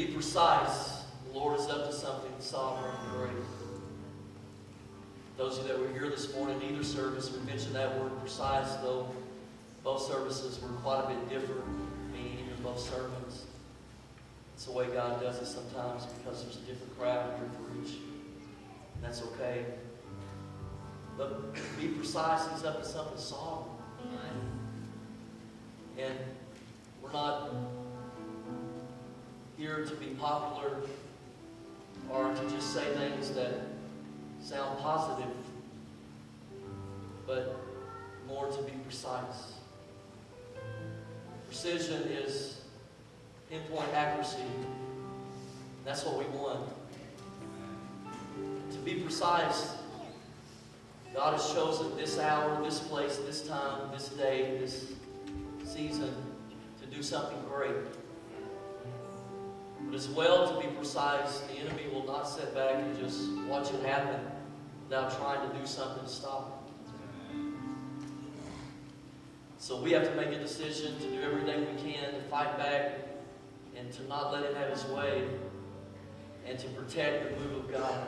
be precise, the Lord is up to something sovereign and great. Those of you that were here this morning, either service, we mentioned that word precise, though both services were quite a bit different, meaning in both sermons. It's the way God does it sometimes because there's a different crowd here for each. And that's okay. But be precise, He's up to something sovereign. And we're not here to be popular or to just say things that sound positive, but more to be precise. Precision is pinpoint accuracy. That's what we want. To be precise, God has chosen this hour, this place, this time, this day, this season to do something great. But as well to be precise, the enemy will not sit back and just watch it happen without trying to do something to stop it. So we have to make a decision to do everything we can to fight back and to not let him have his way and to protect the move of God.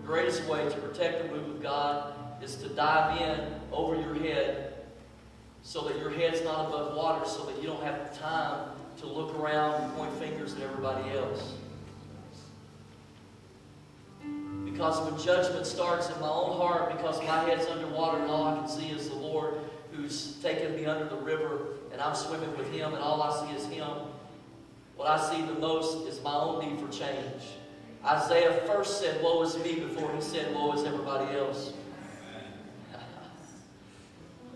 The greatest way to protect the move of God is to dive in over your head so that your head's not above water, so that you don't have time to look around and point fingers at everybody else. Because when judgment starts in my own heart, because my head's underwater and all I can see is the Lord who's taken me under the river and I'm swimming with Him and all I see is Him, what I see the most is my own need for change. Isaiah first said, "Woe is me," before he said, "Woe is everybody else."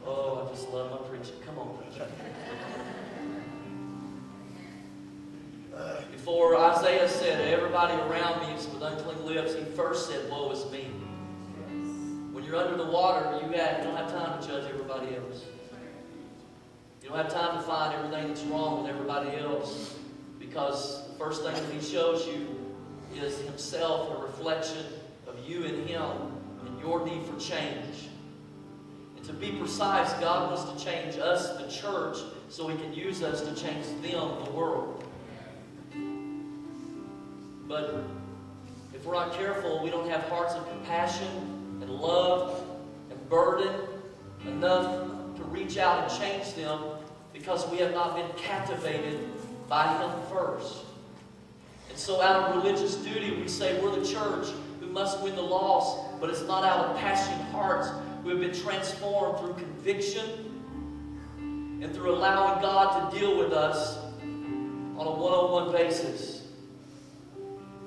Oh, I just love my preaching. Come on, preacher. Before Isaiah said, "Everybody around me is with unclean lips," he first said, "Woe is me." When you're under the water, you don't have time to judge everybody else. You don't have time to find everything that's wrong with everybody else, because the first thing that He shows you is Himself, a reflection of you and Him and your need for change. And to be precise, God wants to change us, the church, so He can use us to change them, the world. But if we're not careful, we don't have hearts of compassion and love and burden enough to reach out and change them, because we have not been captivated by Him first. And so out of religious duty, we say we're the church who must win the lost, but it's not out of passionate hearts who have been transformed through conviction and through allowing God to deal with us on a one-on-one basis.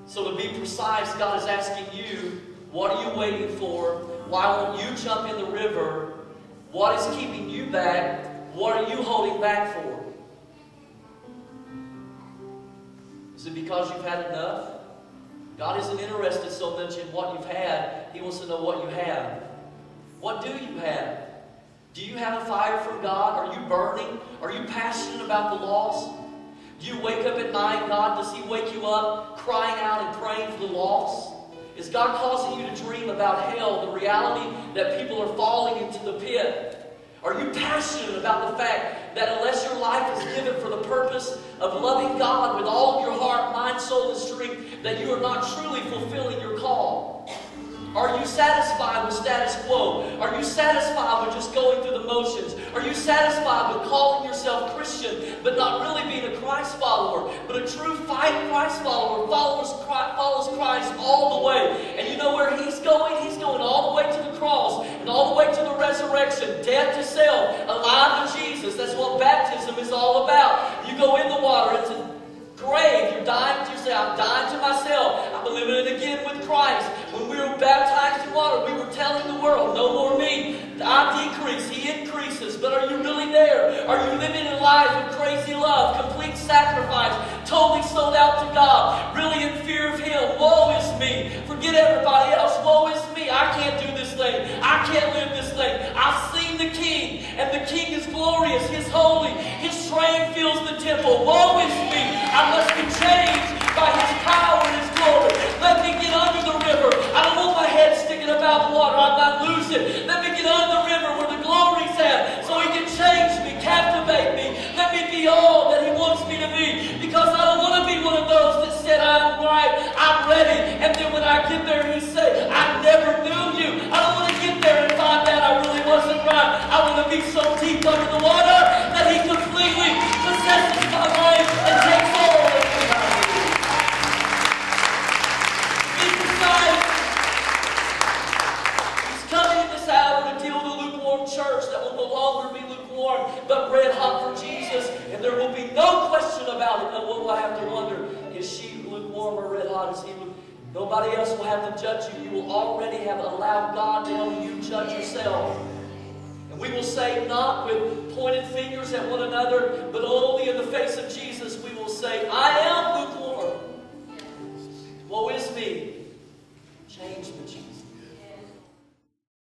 So to be precise, God is asking you, what are you waiting for? Why won't you jump in the river? What is keeping you back? What are you holding back for? Is it because you've had enough? God isn't interested so much in what you've had. He wants to know what you have. What do you have? Do you have a fire from God? Are you burning? Are you passionate about the lost? Do you wake up at night, God, does He wake you up crying out and praying for the lost? Is God causing you to dream about hell, the reality that people are falling into the pit? Are you passionate about the fact that unless your life is given for the purpose of loving God with all of your heart, mind, soul, and strength, that you are not truly fulfilling your call? Are you satisfied with status quo? Are you satisfied with just going through the motions? Are you satisfied with calling yourself Christian but not really being a Christ follower? But a true Christ follower follows Christ all the way. And you know where he's going? He's going all the way to the cross and all the way to the resurrection. Death to self, alive to Jesus. That's what baptism is all about. You go in the water, it's a grave. You're dying to yourself. I'm dying to myself. I'm living it again with Christ. When we were baptized in water, we were telling the world, no more me. I decrease, He increases. But are you really there? Are you living a life of crazy love, complete sacrifice, totally sold out to God, really in fear of Him? Woe is me. Forget everybody else. Woe is me. I can't do this thing. I can't live this thing. I've seen the King, and the King is glorious. He's holy. His train fills the temple. Woe is me. I must be changed by His power and His glory. Let me get under the river. I don't want my head sticking about the water. I might lose it. Let me get under the river where the glory's at, so He can change me, captivate me. Let me be all that He wants me to be, because I don't want to be get there and He say, I never knew you. I don't want to get there and find out I really wasn't right. I want to be so deep under the water that He completely possesses my life and takes all of me. He's decided He's coming in this hour to deal with a lukewarm church that will no longer be lukewarm, but red hot for Jesus. And there will be no question about it. No one will have to wonder, is she lukewarm or red hot? Is he lukewarm? Nobody else will have to judge you. You will already have allowed God to help you judge yourself. And we will say, not with pointed fingers at one another, but only in the face of Jesus, we will say, I